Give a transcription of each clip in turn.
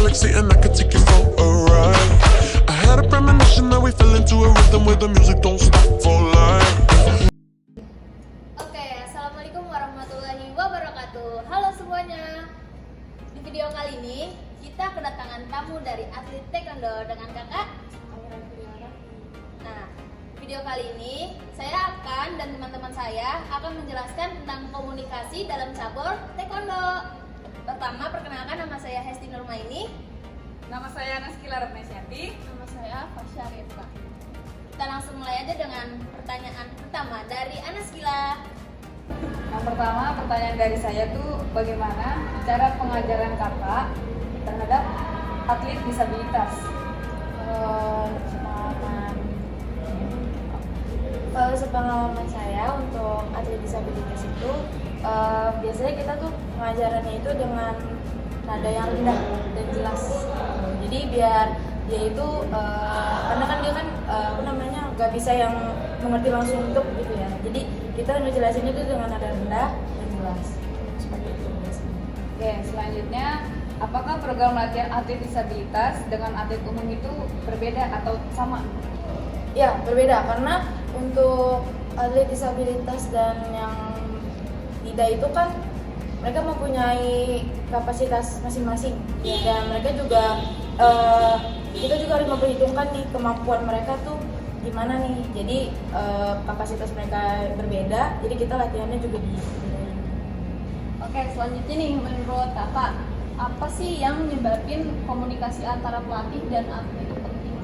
galaxy and I could take you for a ride. I had a premonition that we fell into a rhythm where the music don't stop for life. Oke, assalamualaikum warahmatullahi wabarakatuh. Halo semuanya. Di video kali ini kita kedatangan tamu dari atlet taekwondo dengan kakak. Nah, video kali ini saya dan teman-teman saya akan menjelaskan tentang komunikasi dalam cabur taekwondo. Pertama, perkenalkan, nama saya Hesti Nurmaini. Nama saya Naskila Retnesianti. Nama saya Fasya Rifka. Kita langsung mulai aja dengan pertanyaan pertama dari Anaskila. Yang pertama, pertanyaan dari saya tuh bagaimana cara pengajaran kakak terhadap atlet disabilitas? Sepengalaman saya untuk atlet disabilitas itu biasanya kita tuh pengajarannya itu dengan nada yang rendah dan jelas. Jadi biar dia itu karena kan dia kan nggak bisa yang mengerti langsung untuk gitu ya. Jadi kita ngejelasin itu dengan nada rendah dan jelas. Seperti itu biasanya. Oke, selanjutnya, apakah program latihan atlet disabilitas dengan atlet umum itu berbeda atau sama? Ya, berbeda karena untuk atlet disabilitas dan yang tidak itu kan mereka mempunyai kapasitas masing-masing dan mereka juga kita juga harus memperhitungkan nih kemampuan mereka tuh gimana nih. Jadi kapasitas mereka berbeda, jadi kita latihannya juga dibedain. Oke, selanjutnya nih, menurut kakak, apa sih yang menyebabkan komunikasi antara pelatih dan atlet itu penting?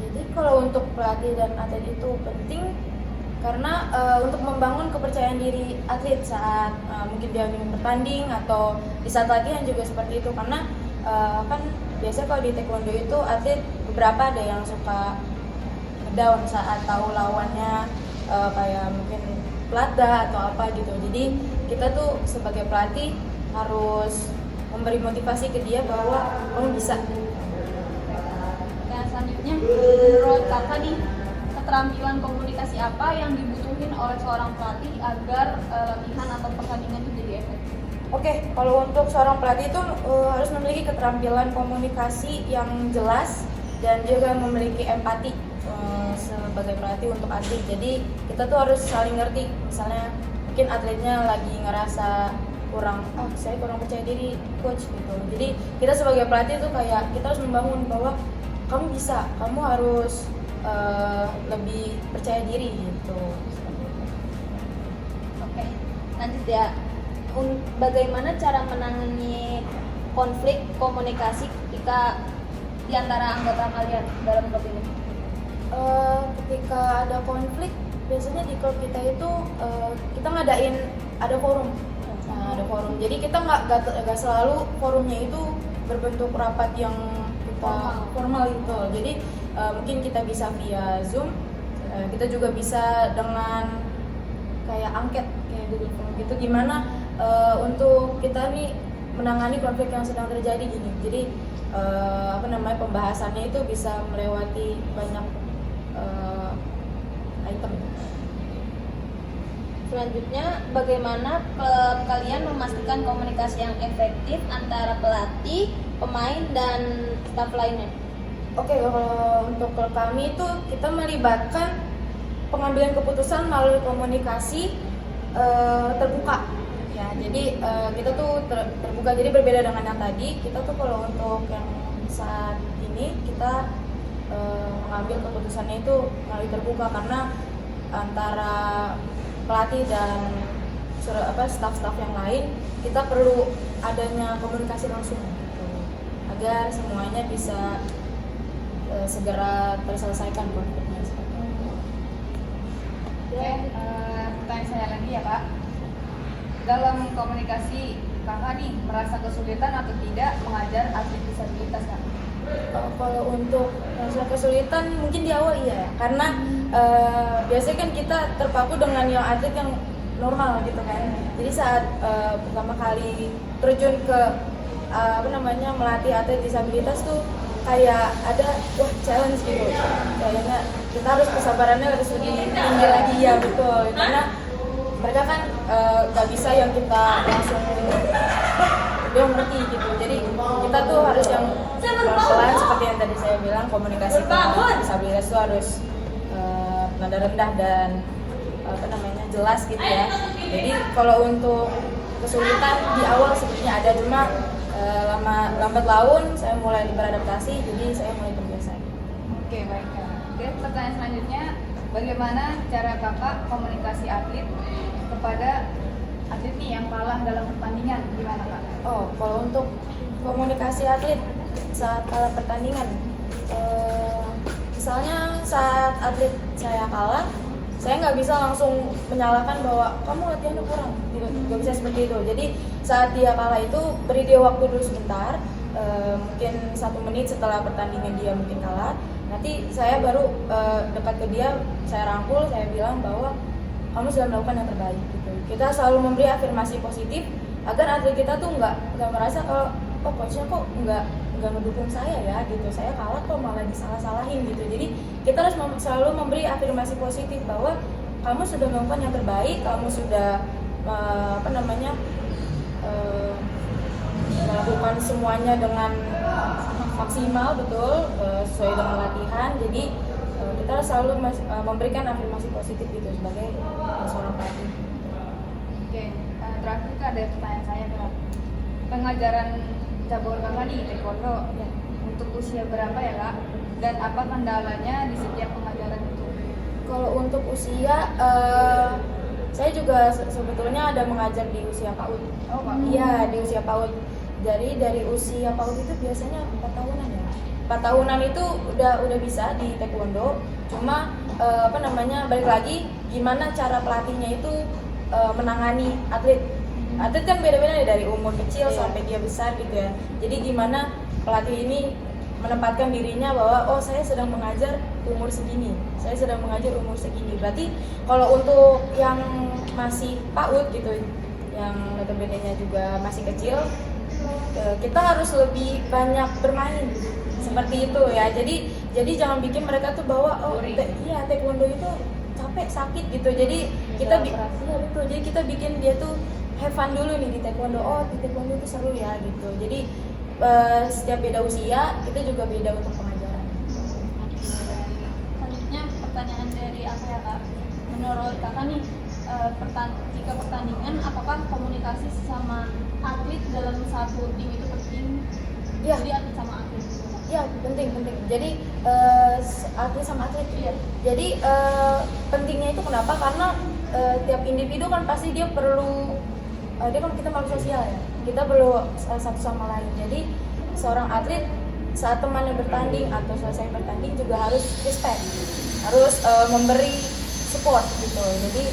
Jadi kalau untuk pelatih dan atlet itu penting karena untuk membangun kepercayaan diri atlet saat mungkin dia ingin bertanding atau di saat latihan juga seperti itu. Karena kan biasanya kalau di taekwondo itu atlet beberapa ada yang suka down saat tahu lawannya kayak mungkin pelada atau apa gitu. Jadi kita tuh sebagai pelatih harus memberi motivasi ke dia bahwa kamu bisa. Dan selanjutnya, menurut kakak nih, keterampilan komunikasi apa yang dibutuhin oleh seorang pelatih agar latihan atau pertandingan itu jadi efektif? Oke, kalau untuk seorang pelatih itu harus memiliki keterampilan komunikasi yang jelas dan juga memiliki empati sebagai pelatih untuk atlet. Jadi kita tuh harus saling ngerti. Misalnya mungkin atletnya lagi ngerasa saya kurang percaya diri coach gitu. Jadi kita sebagai pelatih tuh kayak kita harus membangun bahwa kamu bisa, kamu harus lebih percaya diri gitu. Oke, lanjut ya. Bagaimana cara menangani konflik komunikasi ketika di antara anggota kalian dalam klub ini? Ketika ada konflik, biasanya di klub kita itu kita ngadain ada forum. Nah, ada forum. Jadi kita nggak selalu forumnya itu berbentuk rapat yang kita formal gitu. Jadi mungkin kita bisa via Zoom, kita juga bisa dengan kayak angket kayak Google Form gitu, gimana untuk kita nih menangani konflik yang sedang terjadi gini. Jadi pembahasannya itu bisa melewati banyak item. Selanjutnya, bagaimana klub kalian memastikan komunikasi yang efektif antara pelatih, pemain, dan staf lainnya? Oke, kalau untuk klub kami itu kita melibatkan pengambilan keputusan melalui komunikasi terbuka. Ya, jadi kita tuh terbuka. Jadi berbeda dengan yang tadi. Kita tuh kalau untuk yang saat ini kita mengambil keputusannya itu melalui terbuka karena antara pelatih dan staf-staf yang lain kita perlu adanya komunikasi langsung gitu, agar semuanya bisa segera terselesaikan konfliknya. Pertanyaan saya lagi ya Kak, dalam komunikasi kakak nih merasa kesulitan atau tidak mengajar atlet disabilitas Kak? Kalau untuk rasa kesulitan mungkin di awal iya ya, karena biasanya kan kita terpaku dengan yang atlet yang normal gitu kan. Jadi saat pertama kali terjun ke melatih atlet disabilitas tuh kayak ada challenge gitu. Kayaknya kita harus kesabarannya harus lebih tinggi lagi ya, betul. Karena mereka kan nggak bisa yang kita langsung dia ngerti gitu. Jadi kita tuh harus yang pelan-pelan seperti yang tadi saya bilang, komunikasi disabilitas itu harus nada rendah dan jelas gitu ya. Jadi kalau untuk kesulitan di awal sebenarnya ada, cuma lambat laun saya mulai beradaptasi, jadi saya mulai terbiasa. Oke, baik Kak. Oke, pertanyaan selanjutnya, bagaimana cara Kakak komunikasi atlet kepada atlet nih yang kalah dalam pertandingan, gimana Kak? Oh, kalau untuk komunikasi atlet saat kalah pertandingan, misalnya saat atlet saya kalah, saya nggak bisa langsung menyalahkan bahwa kamu latihannya kurang, nggak bisa seperti itu. Jadi saat dia kalah itu beri dia waktu dulu sebentar, mungkin 1 menit setelah pertandingan dia mungkin kalah. Nanti saya baru dekat ke dia, saya rangkul, saya bilang bahwa kamu sudah melakukan yang terbaik gitu. Kita selalu memberi afirmasi positif agar atlet kita tuh nggak merasa kalau coachnya kok nggak mendukung saya ya gitu, saya kalah kok malah disalah-salahin gitu. Jadi kita harus selalu memberi afirmasi positif bahwa kamu sudah melakukan yang terbaik, kamu sudah melakukan semuanya dengan maksimal, betul, sesuai dengan latihan. Jadi kita harus selalu memberikan afirmasi positif gitu sebagai seorang pelatih. Oke, terakhir Kak, ada pertanyaan saya Kak. Pengajaran cabur Kakak nih taekwondo ya, untuk usia berapa ya Kak? Dan apa kendalanya di setiap pengajaran itu? Kalau untuk usia, saya juga sebetulnya ada mengajar di usia PAUD. Oh, Pak. Iya, di usia PAUD. Jadi dari usia PAUD itu biasanya 4 tahunan ya. 4 tahunan itu udah bisa di taekwondo. Cuma balik lagi gimana cara pelatihnya itu menangani atlet. Atlet kan beda-beda ya, dari umur kecil sampai dia besar gitu ya. Jadi gimana pelatih ini menempatkan dirinya bahwa oh saya sedang mengajar umur segini, saya sedang mengajar umur segini. Berarti kalau untuk yang masih PAUD gitu, yang notabene-nya juga masih kecil, kita harus lebih banyak bermain seperti itu ya. Jadi jangan bikin mereka tuh bahwa taekwondo itu capek, sakit gitu. Jadi kita betul. Jadi kita bikin dia tuh have fun dulu nih di taekwondo. Oh, di taekwondo itu seru ya gitu. Jadi setiap beda usia kita juga beda untuk pengajaran. Selanjutnya pertanyaan dari aku ya Kak. Menurut Kakak nih, jika pertandingan, apakah komunikasi sama atlet dalam satu tim itu penting? Ya. Jadi atlet sama atlet. Ya, penting. Jadi atlet sama atlet. Iya. Jadi pentingnya itu kenapa? Karena tiap individu kan pasti dia perlu, dia kan kita makhluk sosial ya. Kita perlu satu sama lain. Jadi seorang atlet saat temannya bertanding atau selesai bertanding juga harus respect, harus memberi support gitu. Jadi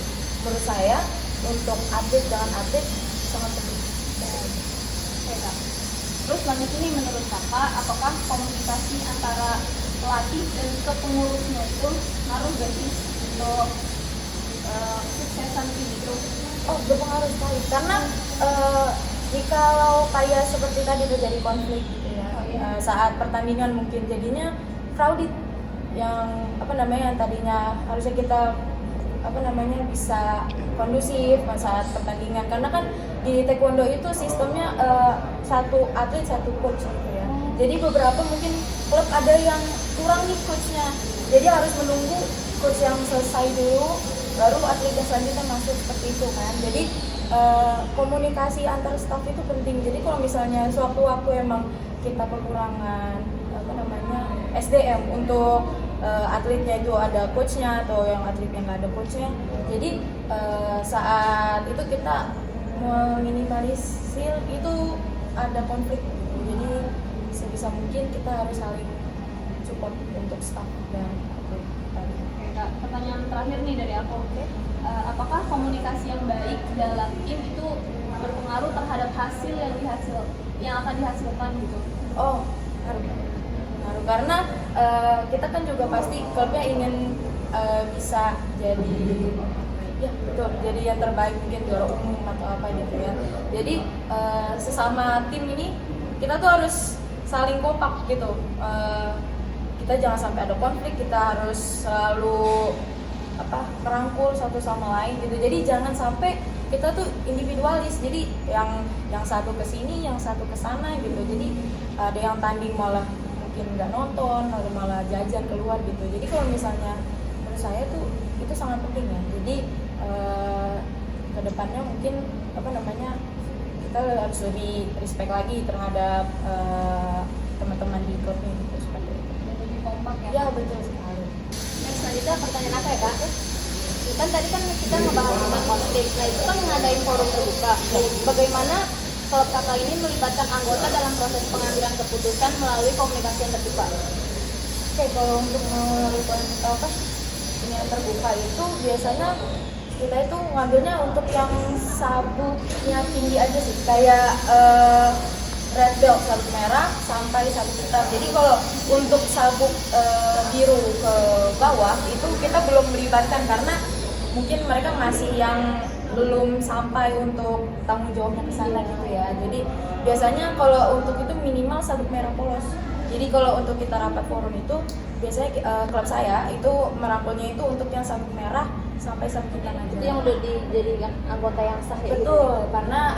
menurut saya untuk atlet dengan atlet sangat penting. Oke Kak. Terus selanjutnya nih, menurut Kakak, apakah komunikasi antara pelatih dan kepengurusnya itu ngaruh gak sih untuk suksesan tim itu? Oh, berpengaruh sekali. Karena jikalau kayak seperti tadi terjadi konflik gitu ya, saat pertandingan mungkin jadinya crowded, yang yang tadinya harusnya kita bisa kondusif saat pertandingan, karena kan di taekwondo itu sistemnya satu atlet satu coach gitu ya. Jadi beberapa mungkin klub ada yang kurang nih coachnya, jadi harus menunggu coach yang selesai dulu baru atlet yang selanjutnya masuk, seperti itu kan. Jadi komunikasi antar staff itu penting. Jadi kalau misalnya suatu waktu emang kita kekurangan SDM untuk atletnya itu ada coachnya atau yang atletnya nggak ada coachnya, jadi saat itu kita meminimalisir itu ada konflik. Jadi sebisa mungkin kita harus saling support untuk staff dan atlet. Oke Kak, pertanyaan terakhir nih dari aku. Apakah komunikasi yang baik dalam tim itu berpengaruh terhadap hasil yang akan dihasilkan gitu? Oh, ngaruh. Karena kita kan juga pasti klubnya ingin bisa jadi, ya betul, jadi yang terbaik, mungkin juara umum atau apa gitu ya. Jadi sesama tim ini kita tuh harus saling kompak gitu. Kita jangan sampai ada konflik, kita harus selalu merangkul satu sama lain gitu. Jadi jangan sampai kita tuh individualis, jadi yang satu ke sini, yang satu ke sana gitu. Jadi ada yang tanding malah mungkin nggak nonton atau malah jajan keluar gitu. Jadi kalau misalnya menurut saya tuh itu sangat penting ya. Jadi kedepannya mungkin kita harus lebih respect lagi terhadap teman-teman di klubnya gitu, seperti itu. Lebih kompak ya. Ya betul sekali. Dan selanjutnya pertanyaan apa ya Kak? Kan tadi kan kita ngebahas tentang konflik, nah itu kan ngadain forum terbuka. Bagaimana klub kakak ini melibatkan anggota dalam proses pengambilan keputusan melalui komunikasi yang terbuka? Oke, kalau untuk melalui ini yang terbuka itu biasanya kita itu ngambilnya untuk yang sabuknya tinggi aja sih, kayak red belt, sabuk merah sampai sabuk hitam. Jadi kalau untuk sabuk biru ke bawah itu kita belum melibatkan karena mungkin mereka masih yang belum sampai untuk tanggung jawabnya ke sana gitu ya. Jadi biasanya kalau untuk itu minimal sabuk merah polos. Jadi kalau untuk kita rapat forum itu biasanya klub saya itu merangkulnya itu untuk yang sabuk merah sampai sabuk hitam aja. Itu yang udah dijadikan anggota yang sah ya? Betul, karena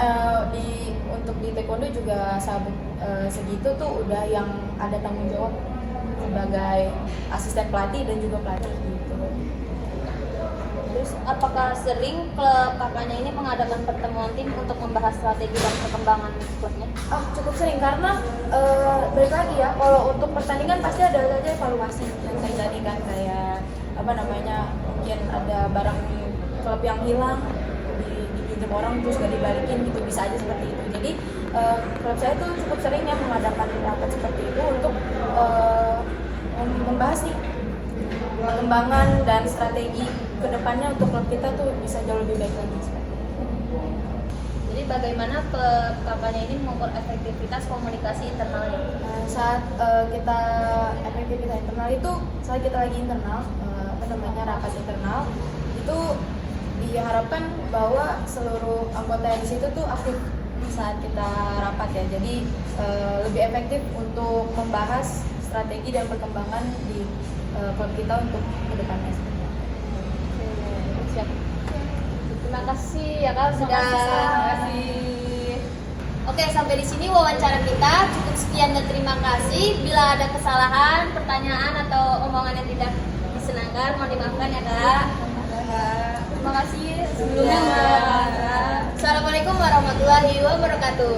untuk di taekwondo juga sabuk segitu tuh udah yang ada tanggung jawab sebagai asisten pelatih dan juga pelatih gitu. Terus apakah sering klub kakaknya ini mengadakan pertemuan tim untuk membahas strategi dan perkembangan klubnya? Cukup sering karena balik lagi ya, kalau untuk pertandingan pasti ada saja evaluasi yang terjadi kan, kayak mungkin ada barang klub yang hilang dipinjam orang terus gak dibalikin gitu, bisa aja seperti itu. Jadi klub saya tuh cukup sering ya mengadakan rapat seperti itu untuk membahas nih perkembangan dan strategi kedepannya untuk klub kita tuh bisa jauh lebih baik lagi seperti itu. Jadi bagaimana klub kakaknya ini mengukur efektivitas komunikasi internalnya? Saat kita efektivitas internal itu saat kita lagi internal rapat internal itu diharapkan bahwa seluruh anggota di situ tuh aktif saat kita rapat ya. Jadi lebih efektif untuk membahas strategi dan perkembangan di klub kita untuk kedepannya. Siap. Terima kasih ya Kak sudah. Terima kasih. Oke, sampai di sini wawancara kita. Cukup sekian dan terima kasih. Bila ada kesalahan, pertanyaan atau omongan yang tidak disenangkan, mohon dimaafkan ya Kak. Terima kasih sebelumnya. Assalamualaikum warahmatullahi wabarakatuh.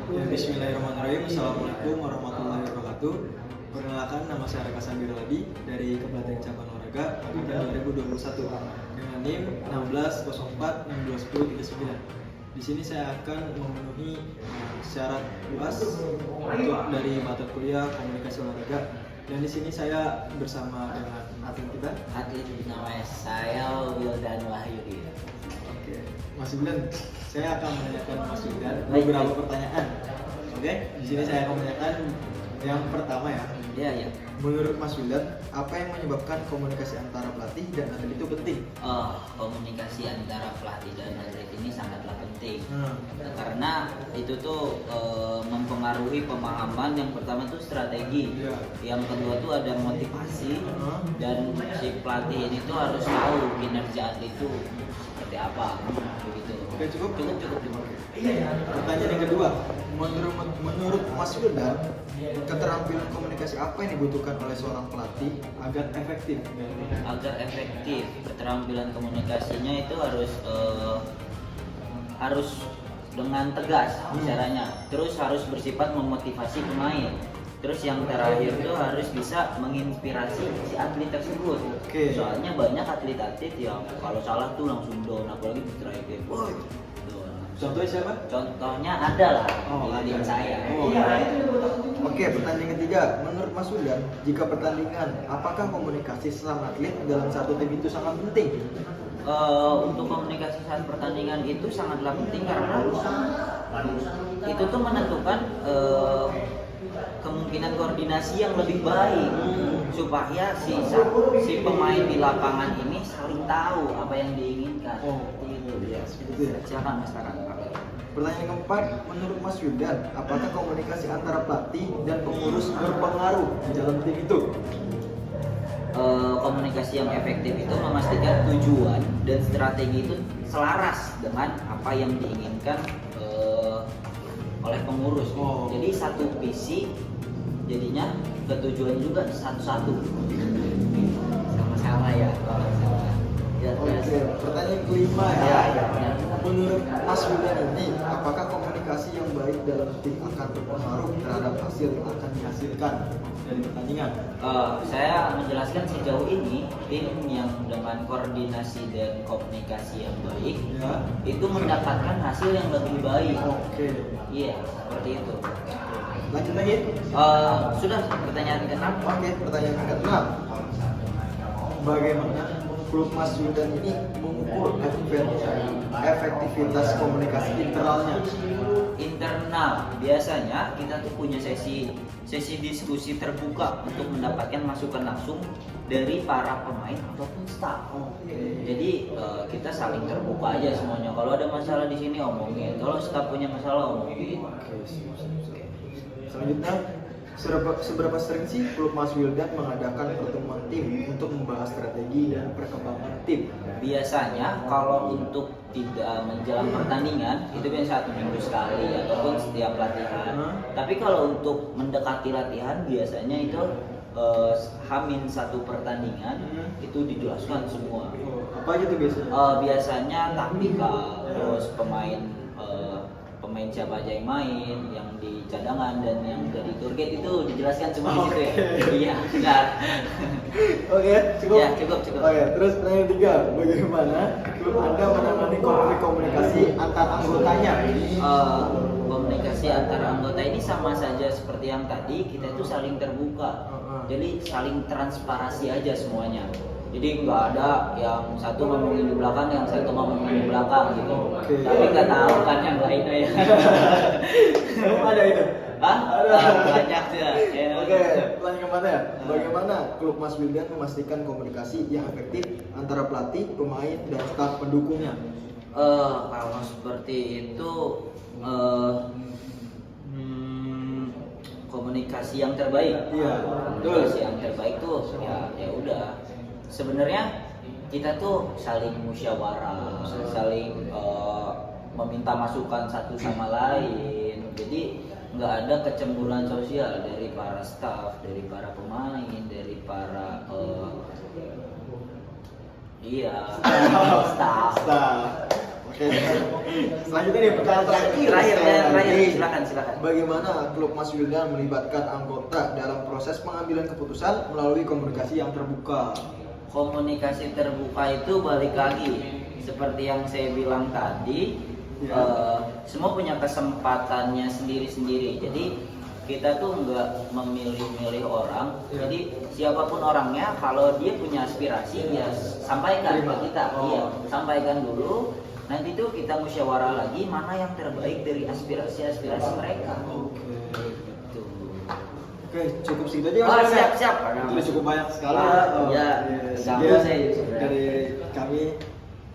Ya, bismillahirrahmanirrahim. Assalamualaikum warahmatullahi wabarakatuh. Perkenalkan, nama saya Raka Sambir Ladi dari Kepelatihan Cabang Olahraga angkatan 2021 dengan NIM 1604621039. Di sini saya akan memenuhi syarat UAS untuk dari mata kuliah komunikasi olahraga, dan di sini saya bersama dengan atlet kita. Atlet nama saya Wildan Wahyudi. Oke, Mas Wildan, saya akan menanyakan Mas Wildan beberapa pertanyaan. Oke, di sini saya akan menanyakan yang pertama ya. Iya. Menurut Mas Wildan, apa yang menyebabkan komunikasi antara pelatih dan atlet itu penting? Komunikasi antara pelatih dan atlet ini sangatlah penting. Karena itu tuh mempengaruhi pemahaman. Yang pertama tuh strategi. Iya. Yang kedua tuh ada motivasi. Dan si pelatih ini tuh harus tahu kinerja atlet itu seperti apa. Begitu. Oke, cukup. Cukup. Pertanyaan yang kedua, menurut Mas Wildan, keterampilan komunikasi apa yang dibutuhkan oleh seorang pelatih agar efektif? Agar efektif, keterampilan komunikasinya itu harus dengan tegas caranya. Terus harus bersifat memotivasi pemain. Terus yang terakhir itu harus bisa menginspirasi si atlet tersebut. Oke. Soalnya banyak atlet-atlet yang kalau salah tuh langsung down, apalagi di striker. Contohnya siapa? Contohnya ada lah di tim ada. saya. Oke, pertanyaan ketiga, menurut Mas Wildan, jika pertandingan, apakah komunikasi sesama atlet dalam satu tim itu sangat penting? Untuk komunikasi saat pertandingan itu sangatlah penting karena itu tuh menentukan kemungkinan koordinasi yang lebih baik supaya si pemain di lapangan ini saling tahu apa yang diinginkan. Iya, seperti itu ya. Silakan Mas Raka. Pertanyaan keempat, menurut Mas Wildan, apakah komunikasi antara pelatih dan pengurus berpengaruh di dalam tim itu? Komunikasi yang efektif itu memastikan tujuan dan strategi itu selaras dengan apa yang diinginkan oleh pengurus. Jadi satu visi jadinya ketujuan juga satu-satu. Sama-sama ya. Ya, Oke, pertanyaan kelima Ya, ya. ya. Menurut Mas Wildan ini, apakah komunikasi yang baik dalam tim akan berpengaruh terhadap hasil yang akan dihasilkan dari pertandingan? Saya menjelaskan sejauh ini tim yang dengan koordinasi dan komunikasi yang baik Ya. itu mendapatkan hasil yang lebih baik. Oke. Iya, seperti itu. Lanjut lagi. Sudah pertanyaan ke-6. Oke, pertanyaan ke-6. Bagaimana klub Mas Wildan ini mengukur efektivitas komunikasi internalnya? Internal biasanya kita tuh punya sesi diskusi terbuka untuk mendapatkan masukan langsung dari para pemain ataupun staf. Jadi kita saling terbuka aja semuanya. Kalau ada masalah di sini omongin, kalau staf punya masalah omongin. Selanjutnya, seberapa sering sih klub Mas Wildan mengadakan pertemuan tim untuk membahas strategi dan perkembangan tim? Biasanya kalau untuk tidak menjelang pertandingan itu biasa 1 minggu sekali ataupun setiap latihan. Tapi kalau untuk mendekati latihan biasanya itu Hamin 1 pertandingan itu dijelaskan semua. Apa aja tuh biasanya? Biasanya taktikal, terus pemain siapa aja yang main, yang di cadangan dan yang dari target itu dijelaskan semua di situ ya. Iya, benar. Oke, cukup. Ya, cukup. Oke, terus pertanyaan 3, bagaimana klub Anda menangani konflik komunikasi antar anggotanya? Komunikasi antara anggota ini sama saja seperti yang tadi, kita itu saling terbuka. Jadi saling transparasi aja semuanya. Jadi nggak ada yang satu ngomongin di belakang, yang satu ngomongin di belakang gitu. Tapi nggak tahu kan yang lainnya ya. Ada itu? Hah? Ada. Banyak ya. Oke, lanjut kemana ya? Bagaimana klub Mas Wildan memastikan komunikasi yang efektif antara pelatih, pemain, dan staf pendukungnya? Kalau seperti itu komunikasi yang terbaik. Iya, Komunikasi yang terbaik tuh ya udah. Sebenarnya kita tuh saling musyawarah, saling meminta masukan satu sama lain. Jadi nggak ada kecemburuan sosial dari para staf, dari para pemain, dari para staff. Oke. Selanjutnya nih pertanyaan Terakhir, silakan. Bagaimana klub Mas Wildan melibatkan anggota dalam proses pengambilan keputusan melalui komunikasi yang terbuka? Komunikasi terbuka itu balik lagi seperti yang saya bilang tadi, semua punya kesempatannya sendiri-sendiri. Jadi kita tuh nggak memilih-milih orang. Jadi siapapun orangnya, kalau dia punya aspirasi ya sampaikan ke kita. Iya, sampaikan dulu. Nanti tuh kita musyawarah lagi mana yang terbaik dari aspirasi mereka. Oke, cukup segitu aja. Siap. Sudah cukup banyak sekali Sama saya dari kami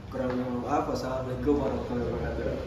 kurang lebih maaf. Wassalamualaikum warahmatullahi wabarakatuh.